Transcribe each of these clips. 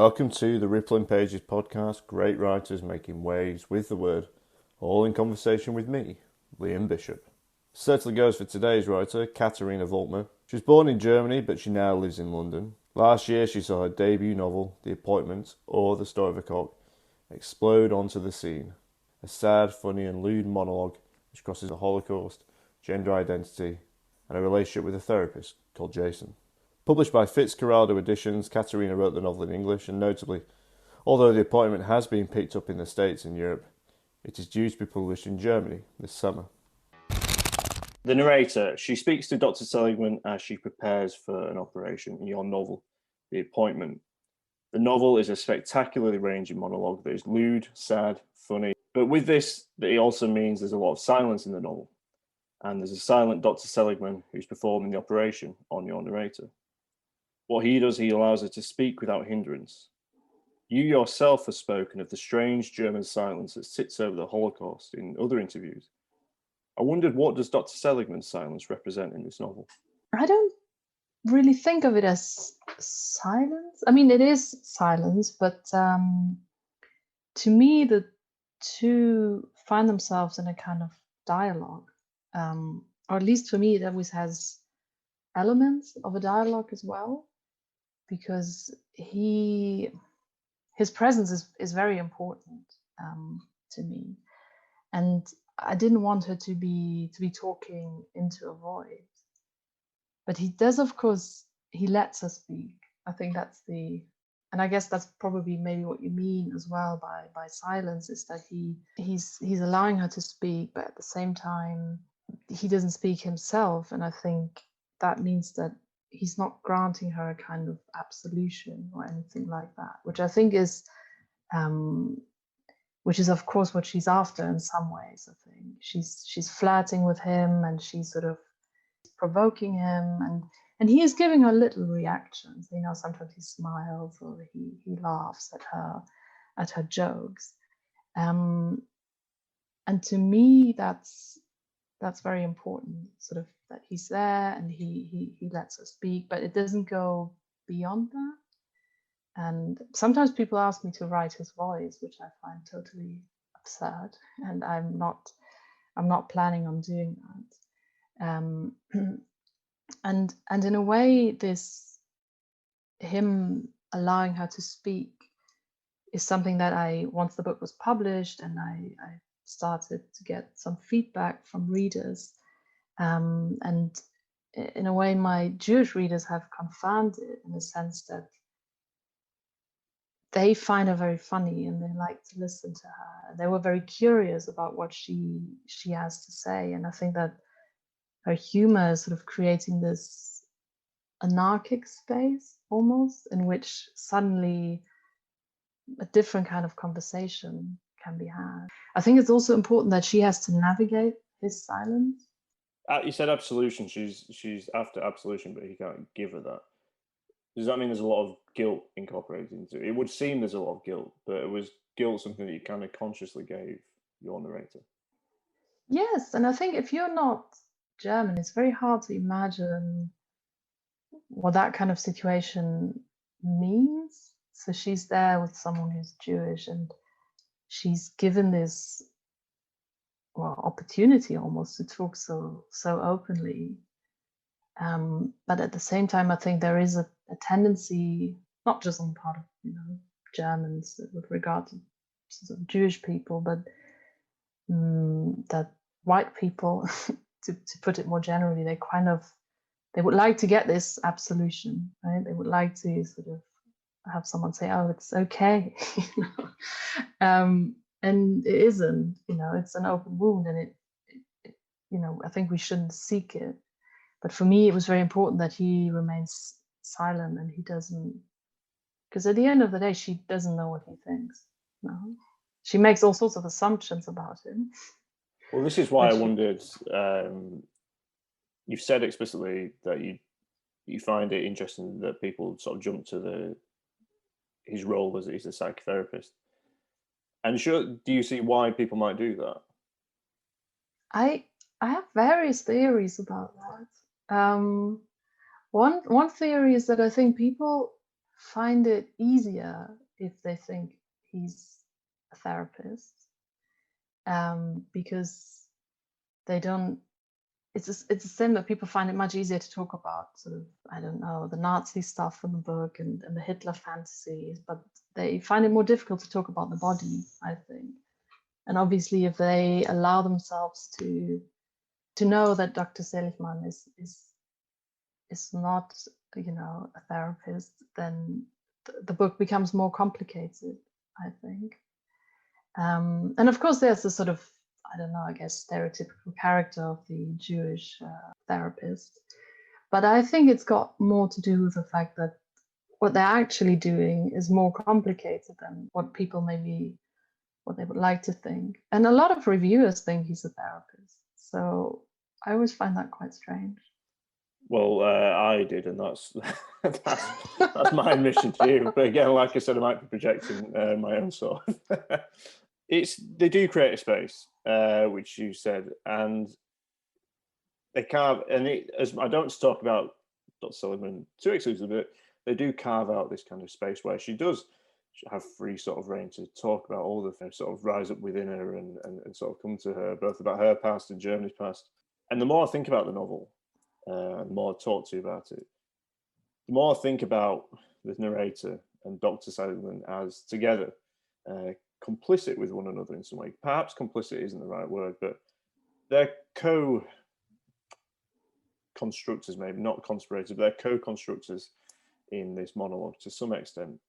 Welcome to the Rippling Pages podcast, great writers making waves with the word, all in conversation with me, Liam Bishop. Certainly goes for today's writer, Katharina Volckmer. She was born in Germany, but she now lives in London. Last year she saw her debut novel, The Appointment, or The Story of a Cock, explode onto the scene. A sad, funny and lewd monologue which crosses the Holocaust, gender identity, and a relationship with a therapist called Jason. Published by Fitzcarraldo Editions, Katharina wrote the novel in English, and notably, although The Appointment has been picked up in the States and Europe, it is due to be published in Germany this summer. The narrator, she speaks to Dr. Seligman as she prepares for an operation in your novel, The Appointment. The novel is a spectacularly ranging monologue that is lewd, sad, funny, but with this, it also means there's a lot of silence in the novel, and there's a silent Dr. Seligman who's performing the operation on your narrator. What he does, he allows her to speak without hindrance. You yourself have spoken of the strange German silence that sits over the Holocaust in other interviews. I wondered, what does Dr. Seligman's silence represent in this novel? I don't really think of it as silence. I mean, it is silence, but to me, the two find themselves in a kind of dialogue, or at least for me, it always has elements of a dialogue as well, because his presence is very important to me, and I didn't want her to be talking into a void. But he does, of course, he lets us speak. I think that's and I guess that's probably maybe what you mean as well by silence, is that he's allowing her to speak, but at the same time, he doesn't speak himself. And I think that means that he's not granting her a kind of absolution or anything like that, which I think is, which is of course what she's after in some ways. I think she's flirting with him, and she's sort of provoking him, and he is giving her little reactions. You know, sometimes he smiles or he laughs at her jokes, and to me that's very important. Sort of that he's there and he lets her speak, but it doesn't go beyond that. And sometimes people ask me to write his voice, which I find totally absurd, and I'm not planning on doing that. And in a way, him allowing her to speak is something that once the book was published and I started to get some feedback from readers, and in a way my Jewish readers have confirmed it, in the sense that they find her very funny and they like to listen to her. They were very curious about what she has to say, and I think that her humor is sort of creating this anarchic space almost, in which suddenly a different kind of conversation can be had. I think it's also important that she has to navigate his silence. You said absolution. She's after absolution, but he can't give her that. Does that mean there's a lot of guilt incorporated into it? It would seem there's a lot of guilt, but was guilt something that you kind of consciously gave your narrator? Yes, and I think if you're not German, it's very hard to imagine what that kind of situation means. So she's there with someone who's Jewish, and she's given this opportunity almost to talk so openly. But at the same time, I think there is a tendency, not just on the part of Germans with regard to sort of Jewish people, but that white people, to put it more generally, they would like to get this absolution, right? They would like to sort of have someone say, "Oh, it's okay," and it isn't. It's an open wound, and it I think we shouldn't seek it. But for me, it was very important that he remains silent, and he doesn't, because at the end of the day, she doesn't know what he thinks. No, she makes all sorts of assumptions about him. Well, this is why I wondered. You've said explicitly that you find it interesting that people sort of jump to his role as he's a psychotherapist. And do you see why people might do that? I have various theories about that. One theory is that I think people find it easier if they think he's a therapist, because they don't. It's the same that people find it much easier to talk about sort of, I don't know, the Nazi stuff in the book and the Hitler fantasies, but they find it more difficult to talk about the body, I think. And obviously, if they allow themselves to know that Dr. Seligman is not, a therapist, then the book becomes more complicated, I think. And of course, there's the sort of, I don't know, I guess, stereotypical character of the Jewish therapist. But I think it's got more to do with the fact that what they're actually doing is more complicated than what people what they would like to think. And a lot of reviewers think he's a therapist. So I always find that quite strange. Well, I did, and that's my admission to you. But again, like I said, I might be projecting my own sort. They do create a space, which you said, and they carve. And as I don't talk about Dr. Seligman too exclusively, but they do carve out this kind of space where she does have free sort of reign to talk about all the things, sort of rise up within her and sort of come to her, both about her past and Germany's past. And the more I think about the novel, the more I talk to you about it, the more I think about the narrator and Dr. Seligman as together, complicit with one another in some way. Perhaps complicit isn't the right word, but they're co-constructors, maybe not conspirators, but they're co-constructors in this monologue to some extent.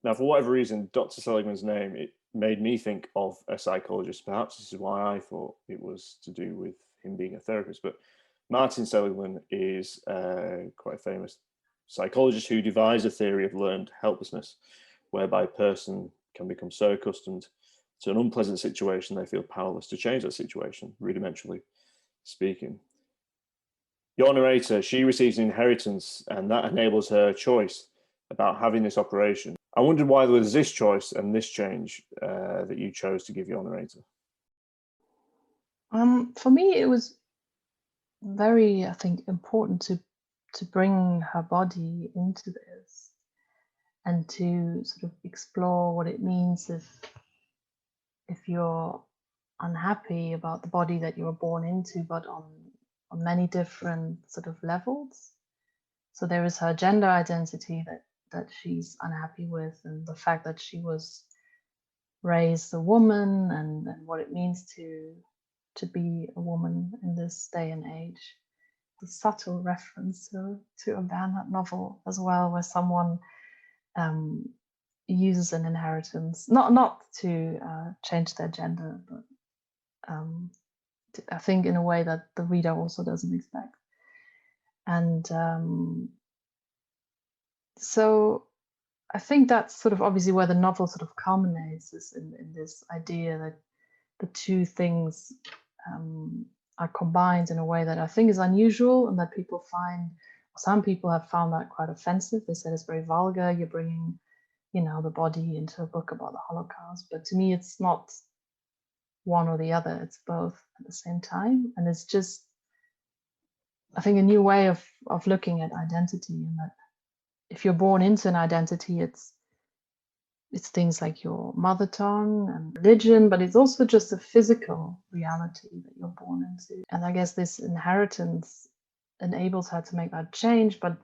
Now, for whatever reason, Dr. Seligman's name, it made me think of a psychologist. Perhaps this is why I thought it was to do with him being a therapist. But Martin Seligman is quite a famous psychologist who devised a theory of learned helplessness, whereby a person can become so accustomed to an unpleasant situation they feel powerless to change that situation, rudimentarily speaking. Your narrator, she receives an inheritance, and that enables her choice about having this operation. I wondered why there was this choice and this change that you chose to give your narrator. For me, it was very, I think, important to bring her body into this and to sort of explore what it means if you're unhappy about the body that you were born into, but on many different sort of levels. So there is her gender identity that she's unhappy with, and the fact that she was raised a woman, and what it means to be a woman in this day and age. The subtle reference to a Bernhard novel as well, where someone uses an inheritance, not to change their gender, but I think in a way that the reader also doesn't expect. And so I think that's sort of obviously where the novel sort of culminates, is in this idea that the two things are combined in a way that I think is unusual, and that some people have found that quite offensive. They said it's very vulgar. You're bringing, the body into a book about the Holocaust. But to me, it's not one or the other. It's both at the same time. And it's just, I think, a new way of looking at identity, and that if you're born into an identity, it's things like your mother tongue and religion, but it's also just a physical reality that you're born into. And I guess this inheritance enables her to make that change. But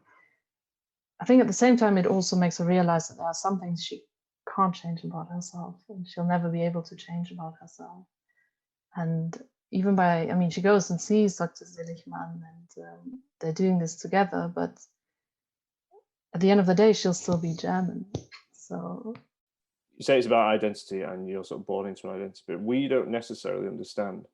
I think at the same time, it also makes her realize that there are some things she can't change about herself, and she'll never be able to change about herself. And even she goes and sees Dr. Seligman, and they're doing this together, but at the end of the day, she'll still be German. So you say it's about identity, and you're sort of born into an identity, but we don't necessarily understand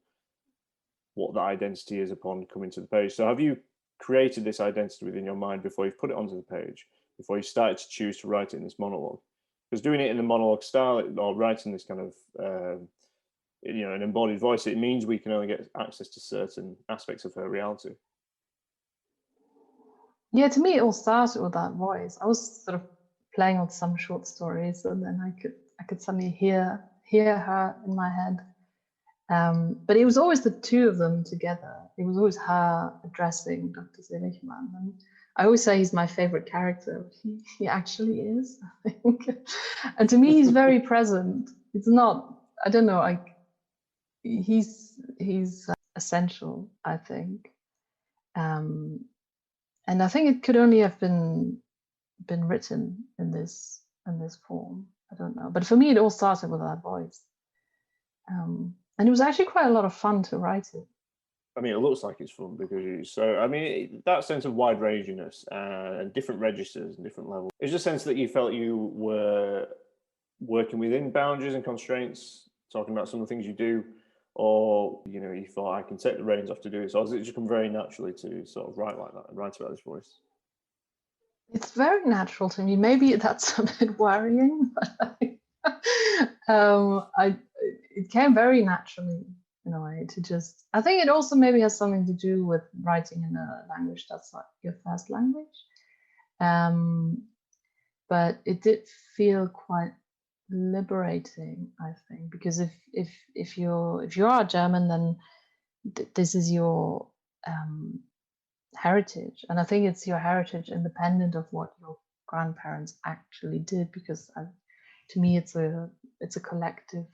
what that identity is upon coming to the page. So have you created this identity within your mind before you've put it onto the page, before you started to choose to write it in this monologue? Because doing it in a monologue style, or writing this kind of an embodied voice, it means we can only get access to certain aspects of her reality. Yeah, to me, it all started with that voice. I was sort of playing with some short stories, and then I could suddenly hear her in my head. But it was always the two of them together. It was always her addressing Dr. Seligman. And I always say he's my favorite character. He actually is, I think. And to me, he's very present. It's not, I don't know, he's essential, I think. And I think it could only have been written in this form. I don't know. But for me, it all started with that voice. And it was actually quite a lot of fun to write it. I mean, it looks like it's fun because so, I mean, that sense of wide ranginess and different registers and different levels. Is the sense that you felt you were working within boundaries and constraints, talking about some of the things you do, or, you know, you thought I can take the reins off to do this, or does it just come very naturally to sort of write like that and write about this voice? It's very natural to me. Maybe that's a bit worrying, but it came very naturally in a way to just, I think it also maybe has something to do with writing in a language that's not your first language. But it did feel quite liberating, I think, because if you are German, then this is your heritage, and I think it's your heritage independent of what your grandparents actually did, because to me it's a collective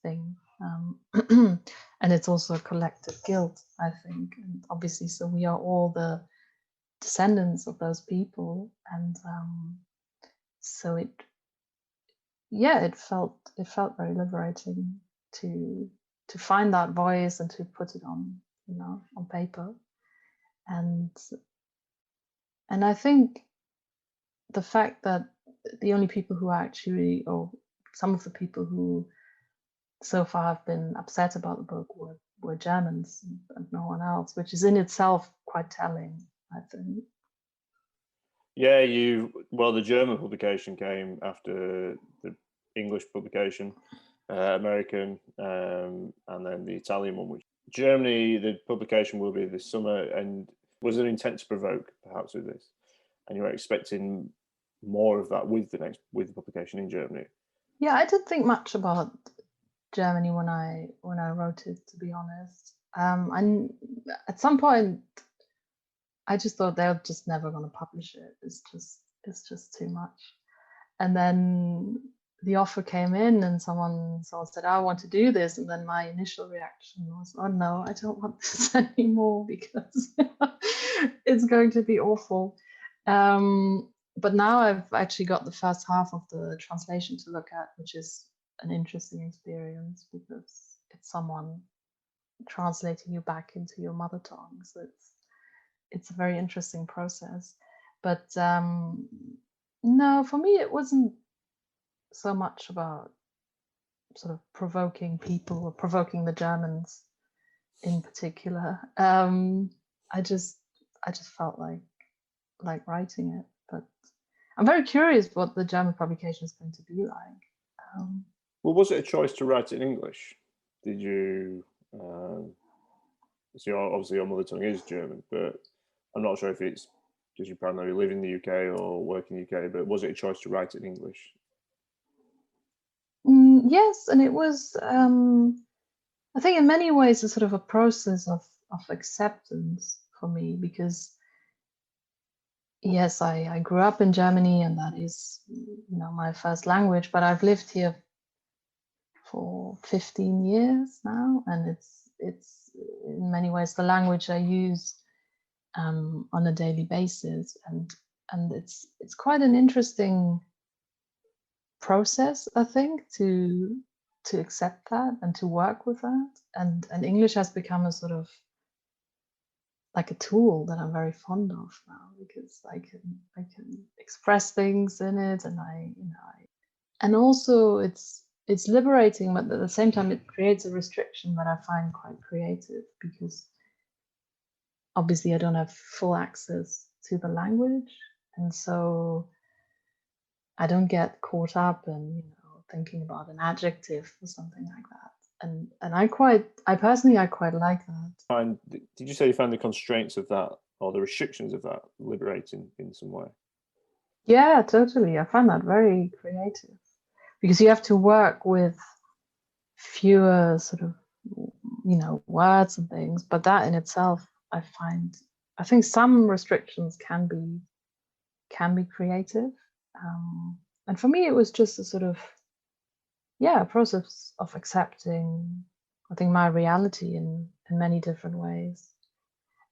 thing, and it's also a collective guilt, I think, and obviously so we are all the descendants of those people, and so it felt very liberating to find that voice and to put it on paper. And I think the fact that the only people who actually, or some of the people who so far have been upset about the book were Germans and no one else, which is in itself quite telling, I think. Yeah, the German publication came after the English publication, American, and then the Italian one, which Germany, the publication will be this summer. And was there an intent to provoke, perhaps, with this? And you were expecting more of that with the publication in Germany? Yeah, I didn't think much about Germany when I wrote it, to be honest. And at some point, I just thought they're just never going to publish it. It's just too much. And then the offer came in, and someone said, I want to do this. And then my initial reaction was, oh no, I don't want this anymore, because it's going to be awful. But now I've actually got the first half of the translation to look at, which is an interesting experience, because it's someone translating you back into your mother tongue. So it's a very interesting process. But no, for me, it wasn't so much about sort of provoking people or provoking the Germans in particular. I just felt like writing it. But I'm very curious what the German publication is going to be like. Well, was it a choice to write it in English? Did you? So obviously your mother tongue is German, but I'm not sure if it's because you primarily live in the UK or work in the UK. But was it a choice to write it in English? Yes, and it was. I think in many ways a sort of a process of acceptance for me, because yes, I grew up in Germany, and that is my first language, but I've lived here for 15 years now, and it's in many ways the language I use on a daily basis, and it's quite an interesting process, I think, to accept that and to work with that, and English has become a sort of like a tool that I'm very fond of now, because I can express things in it, and and also it's liberating, but at the same time it creates a restriction that I find quite creative, because obviously I don't have full access to the language, and so I don't get caught up in thinking about an adjective or something like that. And I personally quite like that. Did you say you found the constraints of that, or the restrictions of that, liberating in some way? Yeah, totally. I find that very creative, because you have to work with fewer sort of words and things, but that in itself I find I think some restrictions can be creative. And for me, it was just a sort of, a process of accepting, I think, my reality in many different ways.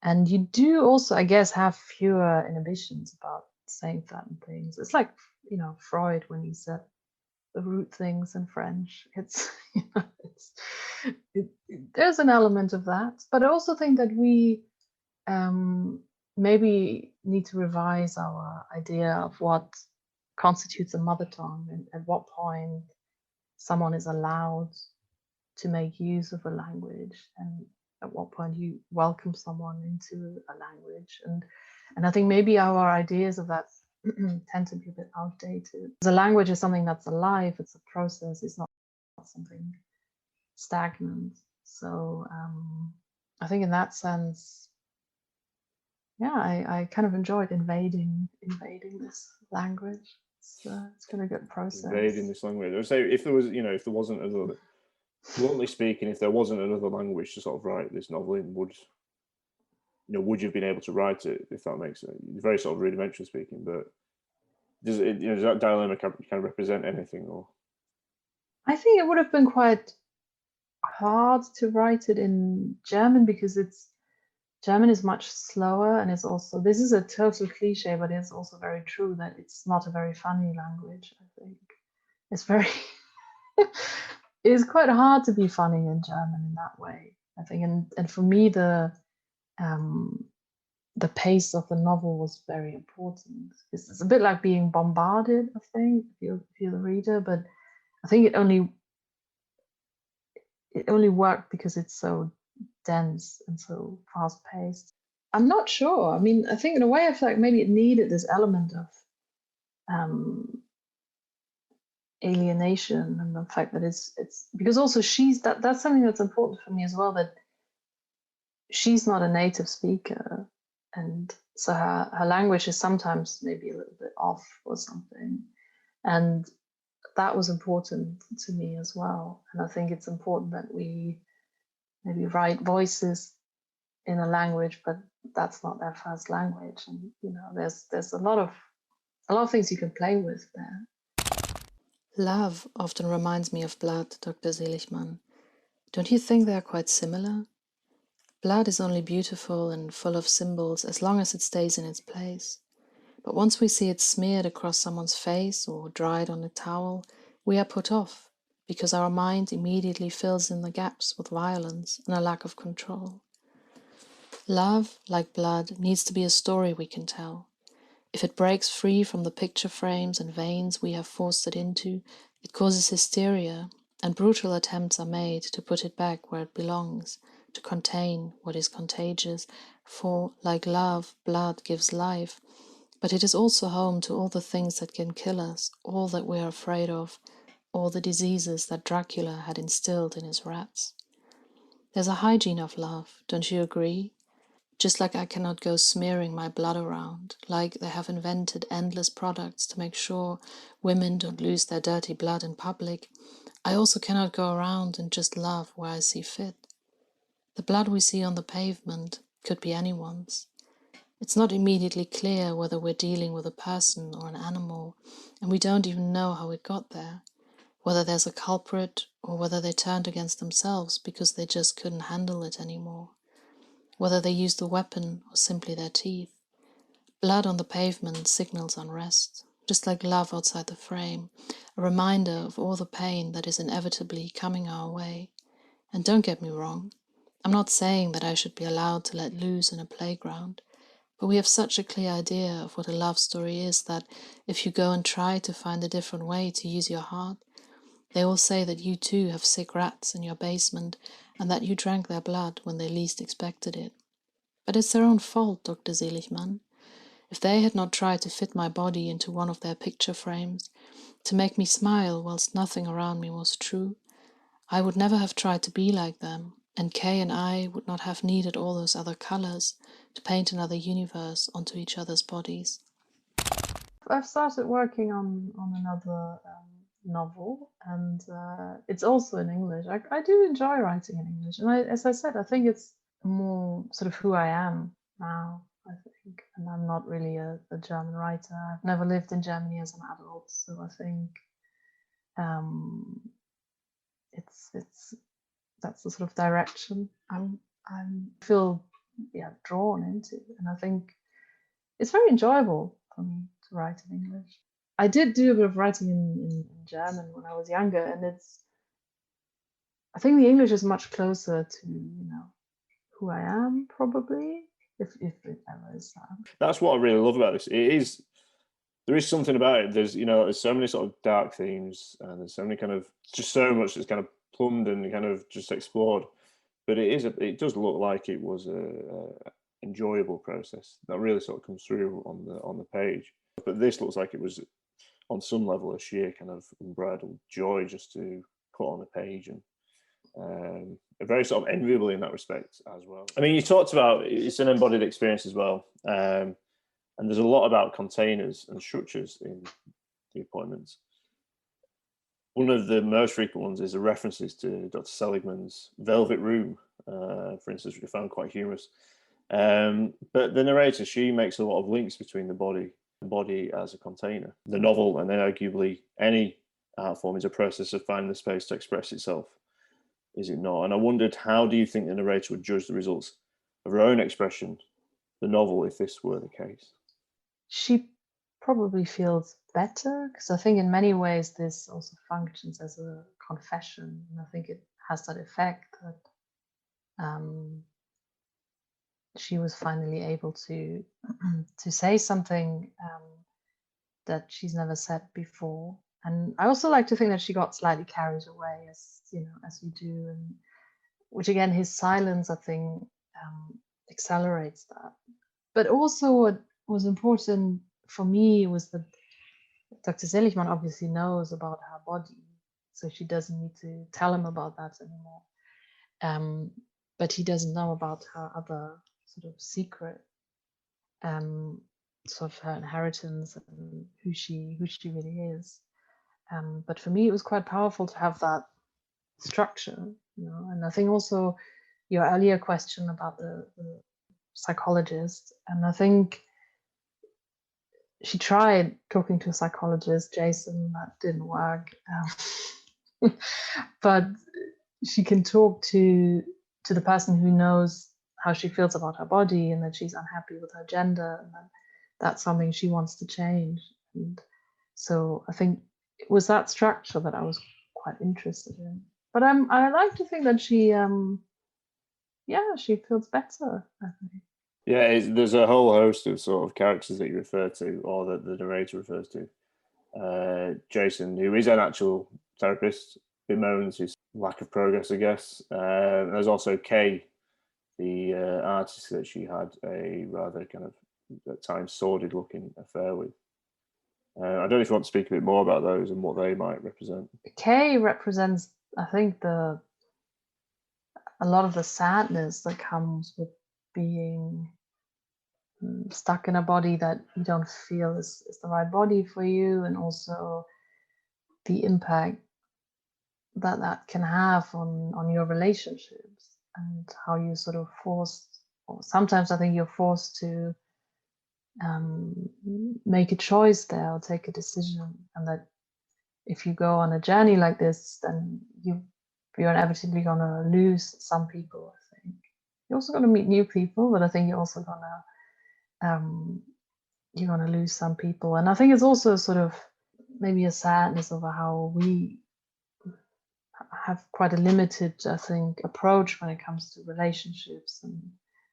And you do also, I guess, have fewer inhibitions about saying certain things. It's like, Freud when he said the root things in French. It's, there's an element of that. But I also think that we maybe need to revise our idea of what constitutes a mother tongue and at what point someone is allowed to make use of a language and at what point you welcome someone into a language. And I think maybe our ideas of that tend to be a bit outdated. The language is something that's alive, it's a process, it's not something stagnant. So I think in that sense, I kind of enjoyed invading this language. It's been a good process. Invading this language. I would say if there was, if there wasn't another, bluntly speaking, if there wasn't another language to sort of write this novel in, would you have been able to write it? If that makes sense. It's very sort of rudimentary speaking, but does it, does that dilemma kind of represent anything? Or I think it would have been quite hard to write it in German because German is much slower, and it's also, this is a total cliche, but it's also very true that it's not a very funny language. I think it's very it's quite hard to be funny in German in that way, I think. And for me, the pace of the novel was very important. It's a bit like being bombarded, I think, if you're the reader, but I think it only worked because it's so dense and so fast paced. I'm not sure. I mean, I think in a way I feel like maybe it needed this element of alienation, and the fact that it's because also that's something that's important for me as well, that she's not a native speaker, and so her language is sometimes maybe a little bit off or something, and that was important to me as well. And I think it's important that we maybe write voices in a language, but that's not their first language, and there's a lot of things you can play with there. Love often reminds me of blood, Dr. Seligman. Don't you think they are quite similar? Blood is only beautiful and full of symbols as long as it stays in its place. But once we see it smeared across someone's face or dried on a towel, we are put off, because our mind immediately fills in the gaps with violence and a lack of control. Love, like blood, needs to be a story we can tell. If it breaks free from the picture frames and veins we have forced it into, it causes hysteria, and brutal attempts are made to put it back where it belongs, to contain what is contagious, for, like love, blood gives life, but it is also home to all the things that can kill us, all that we are afraid of, all the diseases that Dracula had instilled in his rats. There's a hygiene of love, don't you agree? Just like I cannot go smearing my blood around, like they have invented endless products to make sure women don't lose their dirty blood in public, I also cannot go around and just love where I see fit. The blood we see on the pavement could be anyone's. It's not immediately clear whether we're dealing with a person or an animal, and we don't even know how it got there, whether there's a culprit or whether they turned against themselves because they just couldn't handle it anymore, whether they used the weapon or simply their teeth. Blood on the pavement signals unrest, just like love outside the frame, a reminder of all the pain that is inevitably coming our way. And don't get me wrong, I'm not saying that I should be allowed to let loose in a playground, but we have such a clear idea of what a love story is that if you go and try to find a different way to use your heart, they will say that you too have sick rats in your basement and that you drank their blood when they least expected it. But it's their own fault, Dr. Seligman. If they had not tried to fit my body into one of their picture frames, to make me smile whilst nothing around me was true, I would never have tried to be like them, and Kay and I would not have needed all those other colors to paint another universe onto each other's bodies. I've started working on another novel, and it's also in English. I do enjoy writing in English, and as I said, I think it's more sort of who I am now. and I'm not really a German writer. I've never lived in Germany as an adult, so I think it's that's the sort of direction I'm feel drawn into, and I think it's very enjoyable for me to write in English. I did do a bit of writing in German when I was younger, and I think the English is much closer to who I am, probably, if it ever is that. That's what I really love about this. There is something about it. There's so many sort of dark themes, and there's so many just so much that's kind of plumbed and kind of just explored. But it does look like it was a enjoyable process that really sort of comes through on the page. But this looks like it was, on some level, a sheer kind of unbridled joy just to put on a page, and very sort of enviable in that respect as well. I mean, you talked about it's an embodied experience as well, and there's a lot about containers and structures in the appointments. One of the most frequent ones is the references to Dr. Seligman's Velvet Room, for instance, which I found quite humorous. But the narrator, she makes a lot of links between the body as a container. The novel, and then arguably any art form, is a process of finding the space to express itself, is it not? And I wondered, how do you think the narrator would judge the results of her own expression, the novel, if this were the case? She probably feels better, because I think in many ways this also functions as a confession, and I think it has that effect that she was finally able to say something that she's never said before. And I also like to think that she got slightly carried away, as you do, and which again, his silence, I think, accelerates that. But also what was important for me was that Dr. Seligman obviously knows about her body, so she doesn't need to tell him about that anymore. But he doesn't know about her other sort of secret, sort of her inheritance and who she really is. But for me, it was quite powerful to have that structure, And I think also your earlier question about the psychologist, and I think she tried talking to a psychologist, Jason, that didn't work. But she can talk to the person who knows how she feels about her body, and that she's unhappy with her gender, and that's something she wants to change. And so I think it was that structure that I was quite interested in. But I like to think that she feels better, I think. Yeah, there's a whole host of sort of characters that you refer to, or that the narrator refers to. Jason, who is an actual therapist, bemoans his lack of progress, I guess. There's also Kay, the artist that she had a rather kind of, at times, sordid-looking affair with. I don't know if you want to speak a bit more about those and what they might represent. Kay represents, I think, a lot of the sadness that comes with being stuck in a body that you don't feel is the right body for you, and also the impact that can have on your relationships, and how you sort of forced, or sometimes I think you're forced to make a choice there or take a decision, and that if you go on a journey like this, then you're inevitably going to lose some people. I think you're also going to meet new people, but I think you're also going to lose some people. And I think it's also sort of maybe a sadness over how we have quite a limited, I think, approach when it comes to relationships and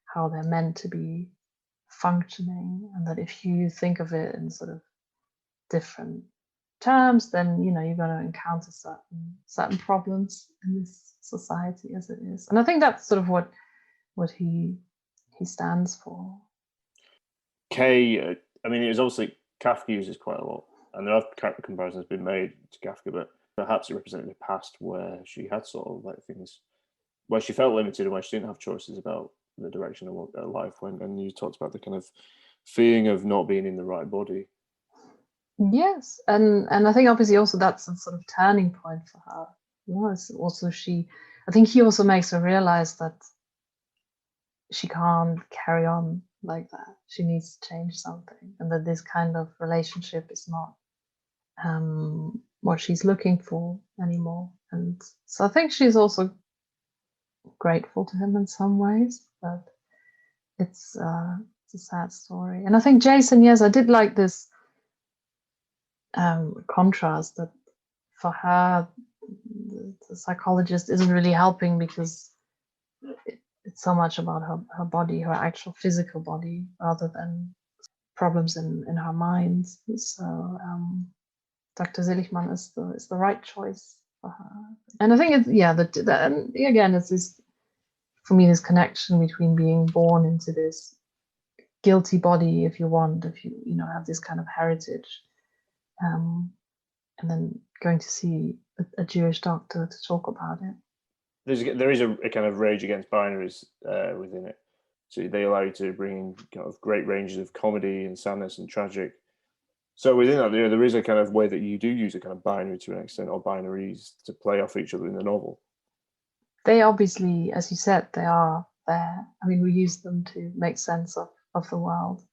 how they're meant to be functioning, and that if you think of it in sort of different terms, then you're going to encounter certain problems in this society as it is. And I think that's sort of what he stands for. Kay, I mean, it was obviously Kafka uses quite a lot, and there have comparisons been made to Kafka, but perhaps it represented a past where she had sort of like things where she felt limited and where she didn't have choices about the direction of her life went. And you talked about the kind of feeling of not being in the right body. Yes, and I think obviously also that's a sort of turning point for her. It's also I think he also makes her realize that she can't carry on like that. She needs to change something, and that this kind of relationship is not what she's looking for anymore. And so I think she's also grateful to him in some ways, but it's a sad story. And I think Jason, yes, I did like this contrast that for her, the psychologist isn't really helping because it's so much about her body, her actual physical body, rather than problems in her mind. So Dr. Seligman is the right choice for her. And I think it's, and again, it's this, for me, this connection between being born into this guilty body, if you want, if you have this kind of heritage, and then going to see a Jewish doctor to talk about it. There is a kind of rage against binaries within it. So they allow you to bring in kind of great ranges of comedy and sadness and tragic. So within that, there is a kind of way that you do use a kind of binary to an extent, or binaries to play off each other in the novel. They obviously, as you said, they are there. I mean, we use them to make sense of the world.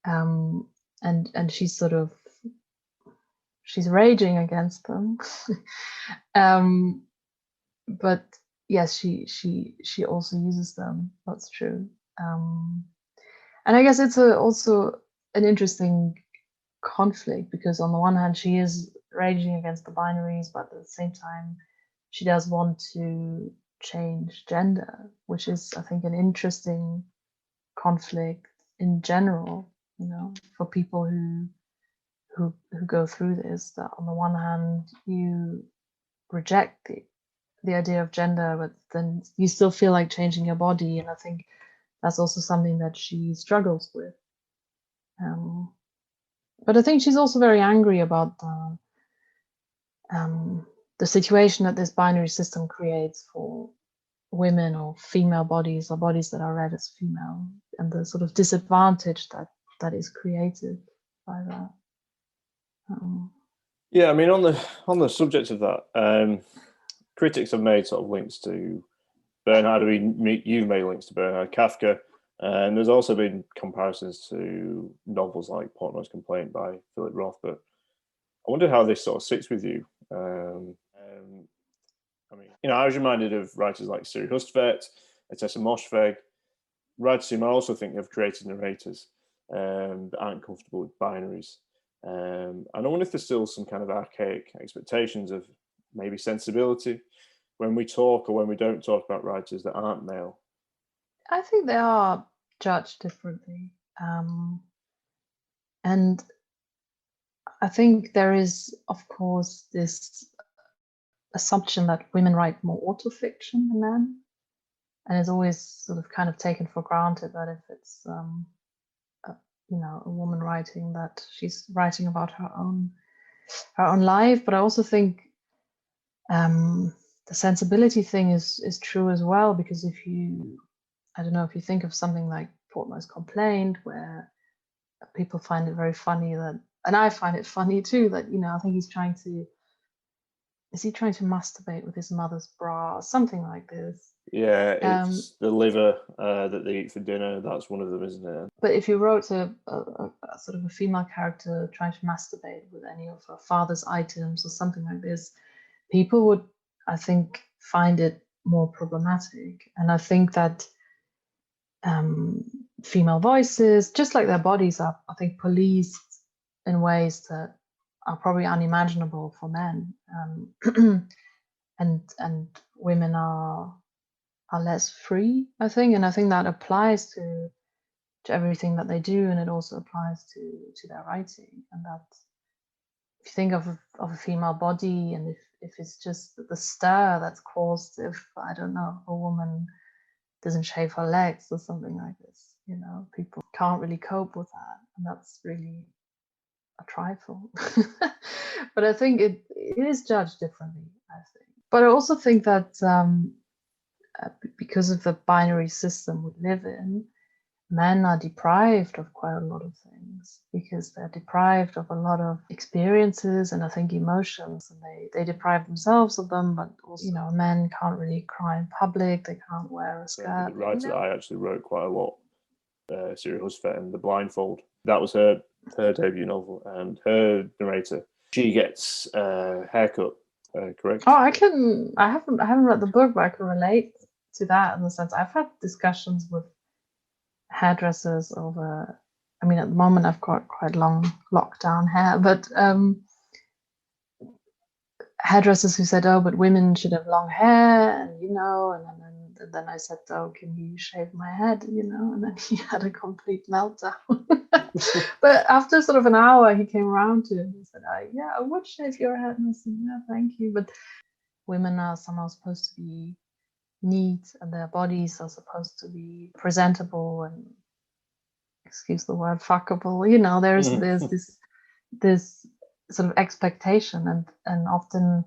And she's raging against them. But yes, she also uses them. That's true. And I guess it's also an interesting conflict, because on the one hand she is raging against the binaries, but at the same time she does want to change gender, which is, I think, an interesting conflict in general, for people who go through this, that on the one hand you reject the idea of gender, but then you still feel like changing your body. And I think that's also something that she struggles with. But I think she's also very angry about the situation that this binary system creates for women or female bodies, or bodies that are read as female, and the sort of disadvantage that is created by that. Yeah, I mean, on the subject of that, critics have made sort of links to Bernhard. You've made links to Bernhard, Kafka, and there's also been comparisons to novels like Portnoy's Complaint by Philip Roth. But I wonder how this sort of sits with you. I mean, I was reminded of writers like Siri, Hustvedt, Ottessa Moshfegh, writers whom I also think have created narrators that aren't comfortable with binaries. And I wonder if there's still some kind of archaic expectations of maybe sensibility when we talk or when we don't talk about writers that aren't male. I think they are judged differently. And I think there is, of course, this assumption that women write more autofiction than men. And it's always sort of kind of taken for granted that if it's a woman writing, that she's writing about her own life. But I also think the sensibility thing is true as well, because if you think of something like Portnoy's Complaint, where people find it very funny that, and I find it funny too, that I think is he trying to masturbate with his mother's bra or something like this? Yeah, it's the liver that they eat for dinner. That's one of them, isn't it? But if you wrote a sort of a female character trying to masturbate with any of her father's items or something like this, people would, I think, find it more problematic. And I think that female voices, just like their bodies, are, I think, policed in ways that are probably unimaginable for men. And women are less free, I think, and I think that applies to everything that they do, and it also applies to their writing. And that, if you think of a female body, and if it's just the stir that's caused if, I don't know, a woman doesn't shave her legs or something like this, people can't really cope with that, and that's really a trifle. But I think it is judged differently, I think. But I also think that because of the binary system we live in, men are deprived of quite a lot of things, because they're deprived of a lot of experiences and, I think, emotions, and they deprive themselves of them. But also, men can't really cry in public, they can't wear a skirt. The writer that I actually wrote quite a lot Siri Hustvedt and The Blindfold. That was her debut novel, and her narrator, she gets a haircut, correct? Oh, I haven't read the book, but I can relate to that in the sense I've had discussions with hairdressers over. I mean, at the moment I've got quite long lockdown hair, but hairdressers who said, "Oh, but women should have long hair," and and then I said, "Oh, can you shave my head?" And then he had a complete meltdown. But after sort of an hour, he came around to it and said, "Yeah, I would shave your head." And I said, "Yeah, thank you." But women are somehow supposed to be neat, and their bodies are supposed to be presentable and, excuse the word, fuckable. There's this sort of expectation, and often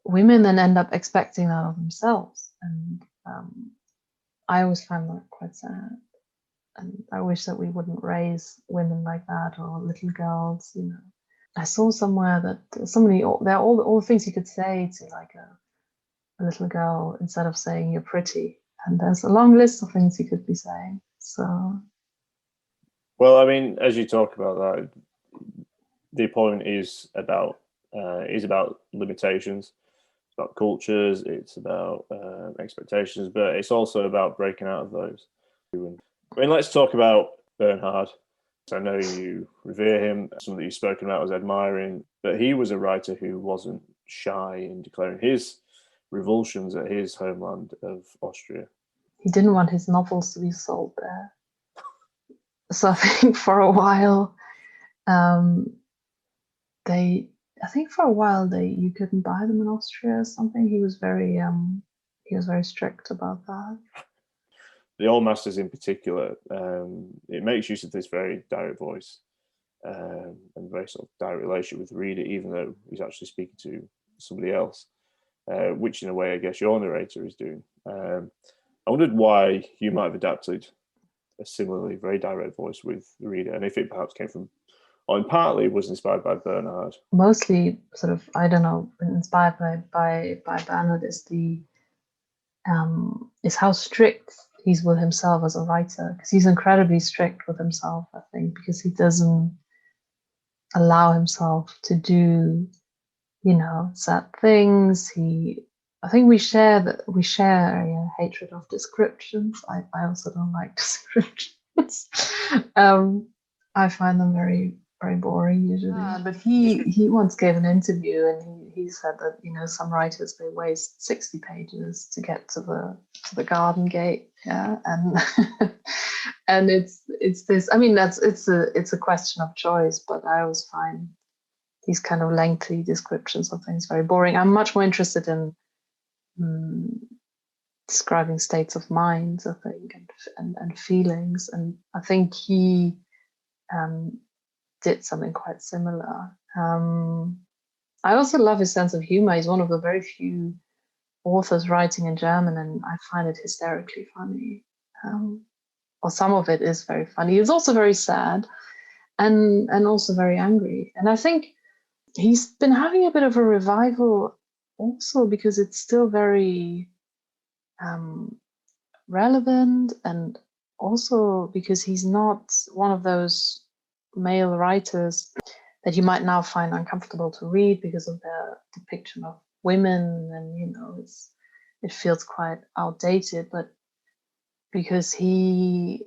women then end up expecting that of themselves, and I always find that quite sad, and I wish that we wouldn't raise women like that, or little girls. I saw somewhere that there are all the things you could say to like a little girl instead of saying you're pretty, and there's a long list of things you could be saying. So, well, I mean, as you talk about that, the point is about limitations. It's about cultures. It's about expectations, but it's also about breaking out of those. I mean, let's talk about Bernhard. I know you revere him, something that you've spoken about as admiring, but he was a writer who wasn't shy in declaring his revulsions at his homeland of Austria. He didn't want his novels to be sold there. So I think for a while, you couldn't buy them in Austria or something. He was very strict about that. The Old Masters in particular, it makes use of this very direct voice and very sort of direct relationship with the reader, even though he's actually speaking to somebody else, which in a way I guess your narrator is doing. I wondered why you might have adapted a similarly very direct voice with the reader, and if it perhaps came from, or partly was inspired by Bernhard. Mostly sort of, I don't know, inspired by Bernhard is how strict he's with himself as a writer, because he's incredibly strict with himself, I think, because he doesn't allow himself to do, sad things. I think we share a hatred of descriptions. I also don't like descriptions. I find them very, very boring usually. But he once gave an interview, and he said that some writers, they waste 60 pages to get to the garden gate. Yeah, and and it's this. I mean, it's a question of choice, but I always find these kind of lengthy descriptions of things very boring. I'm much more interested in describing states of mind, I think, and feelings. And I think he did something quite similar. I also love his sense of humor. He's one of the very few authors writing in German, and I find it hysterically funny. Or some of it is very funny. It's also very sad, and also very angry. And I think he's been having a bit of a revival also because it's still very relevant, and also because he's not one of those male writers that you might now find uncomfortable to read because of their depiction of women, and it feels quite outdated. But because there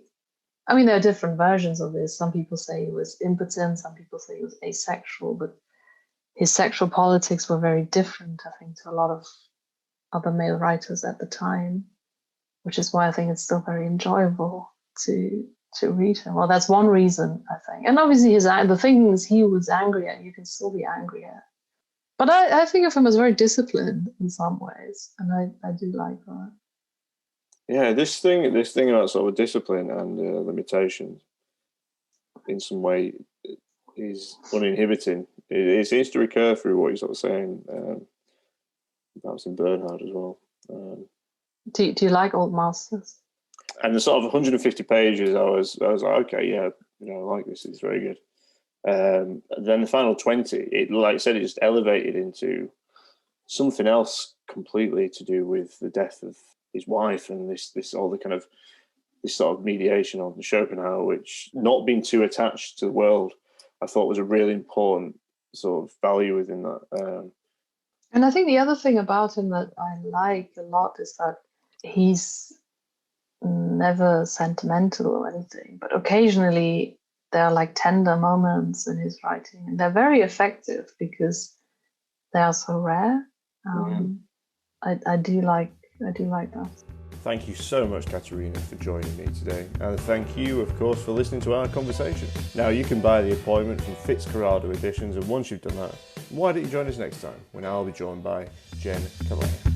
are different versions of this. Some people say he was impotent, some people say he was asexual, but his sexual politics were very different, I think, to a lot of other male writers at the time, which is why I think it's still very enjoyable to read him. Well, that's one reason, I think. And obviously the things he was angry at, you can still be angry at. But I think of him as very disciplined in some ways, and I do like that. Yeah, this thing about sort of discipline and limitations in some way is uninhibiting. It seems to recur through what you're sort of saying, perhaps in Bernhard as well. Do you like Old Masters? And the sort of 150 pages, I was like, okay, yeah, I like this. It's very good. Then the final 20, it, like I said, it just elevated into something else completely to do with the death of his wife, and this all the kind of this sort of mediation on Schopenhauer, which not being too attached to the world, I thought was a really important sort of value within that. And I think the other thing about him that I like a lot is that he's never sentimental or anything, but occasionally there are like tender moments in his writing, and they're very effective because they are so rare. I do like that. Thank you so much, Katharina, for joining me today. And thank you, of course, for listening to our conversation. Now, you can buy the appointment from Fitzcarraldo Editions, and once you've done that, why don't you join us next time when I'll be joined by Jen Calais.